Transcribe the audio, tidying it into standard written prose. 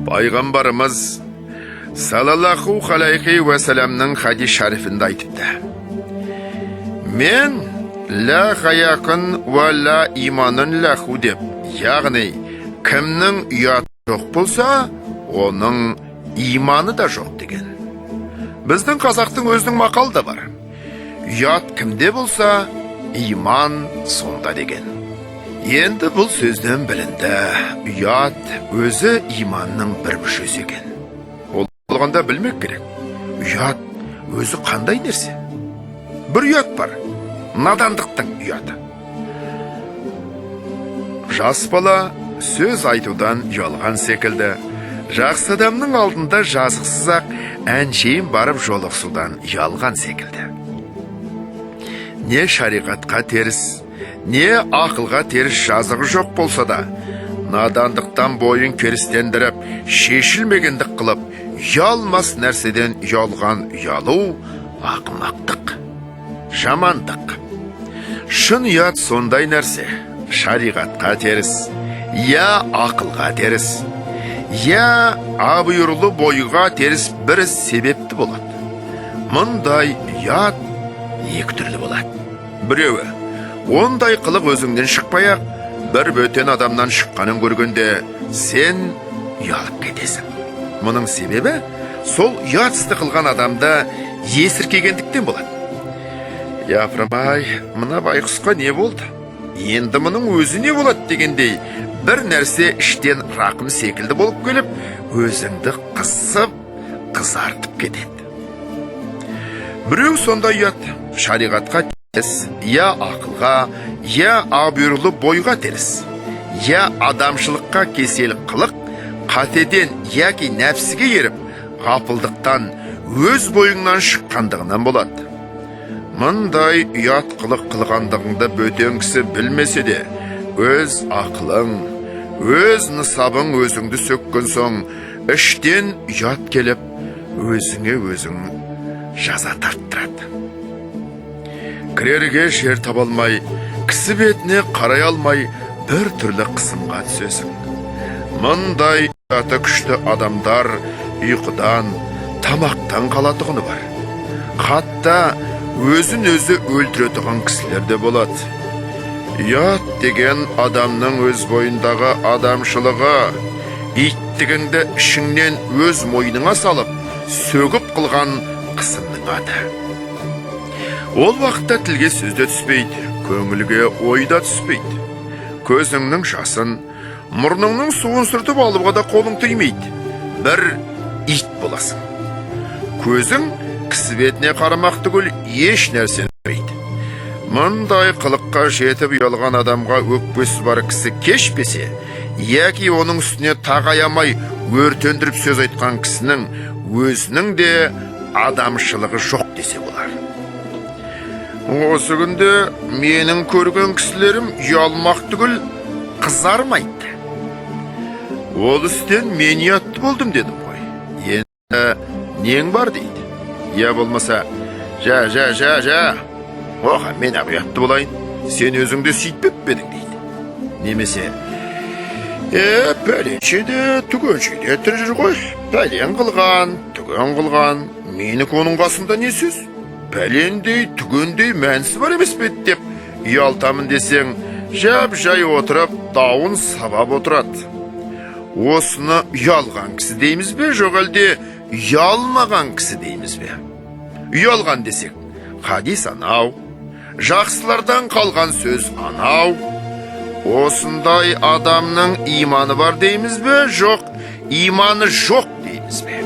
Пайғамбарымыз салаллаху алейхи ва саламның хадис шарифында айтыпты. Мен ла хаякын ва ла иманын лаху деп, яғни кімнің ұят жоқ болса, оның иманы да жоқ деген. Біздің қазақтың өзінің мақалы да бар. Ұят кімде болса, иман сонда деген. Енді бұл сөзден білінді, ұят өзі иманның бір мүшесі екен. Ол болғанда білмек керек. Ұят өзі қандай нәрсе? Бір ұят бар, надандықтың ұяты. Жас бала сөз айтудан ұялған секілді, жақсы адамның алдында жазықсыз-ақ әншейін барып жолықсудан ұялған секілді. Не шариғатқа теріс, не ақылға теріс жазығы жоқ болса да, надандықтан бойын керістендіріп, шешілмегендік қылып, ұялмас нәрседен ұялған ұялу ақымақтық, жамандық. Шын ұят сондай нәрсе, шариғатқа теріс, я ақылға теріс, я абыйырлы бойға теріс бір себепті болады. Мұндай ұят екі түрлі болады. Біреуі, ондай қылық өзіңден шықпай-ақ, бір бөтен адамнан шыққанын көргенде сен ұялып кетесің. Мұның себебі сол ұятсызды қылған адамда есіркегендіктен болады. Япырмай, мына байқұсқа не болды? Енді мұның өзі не болады дегендей, бір нәрсе іштен рақым секілді болып келіп, өзіңді қысып, қызартып кетеді. Біреу сондай ұят, шариғатқа теріс, я ақылға, я абыйырлы бойға теріс, я адамшылыққа кесел қылық, қатеден яки нәпсіге еріп, ғапылдықтан өз бойыңнан шыққандығынан болады. Мұндай ұят қылық қылғандығыңды бөтен кісі білмесе де, өз ақылың, өз нысабың өзіңді сөккен соң, іштен ұят келіп, өзіңе өзің жаза тарттырады. Кірерге жер таба алмай, кісі бетіне қарай алмай, бір түрлі қысымға түсесің. Мұндай ұяты күшті адамдар ұйқыдан, тамақтан қалатұғыны бар. Қатта өзін өзі өлтіретіған кісілер де болады. Ұят деген адамның өз бойындағы адамшылығы, иттігіңді ішіңнен өз мойныңа салып, сөгіп қылған қысымның аты. Ол вақытта тілге сөзде түспейді, көңілге ойда түспейді. Көзіңнің жасын, мұрныңның суын сүртіп алуға да қолың тыймайды. Бір ит боласың. Көзің кісі бетіне қарамақ түгіл еш нәрсені көрмейді. Мұндай қылыққа жетіп ұялған адамға өкпесі бар кісі кешпесе, яки оның үстіне тағаямай өртендіріп сөз айтқан кісінің өзінің де адамшылығы жоқ десе болар. Осы күнде менің көрген кісілерім ұялмақ түгіл қызармайды. Ол істен мен ұятты болдым дедім ғой. Енді нең бар дейді. Я болмаса, жа. Оға, мен ұятты болайын. Сен өзіңді сөйтпеп бедің дейді. Немесе, пәленше де, түгенше де тірі жүр ғой. Пәлен қылған, түген қылған. Менікі оның қасында не сөз? Пәлендей, түгендей мәнісі бар емес бет деп ұялтамын десең, жап-жай отырып, дауын сабап отырады. Осыны ұялған кісі дейміз бе, жоқ әлде ұялмаған кісі дейміз бе? Ұялған десек, хадис анау, жақсылардан қалған сөз анау. Осындай адамның иманы бар дейміз бе, жоқ, иманы жоқ дейміз бе?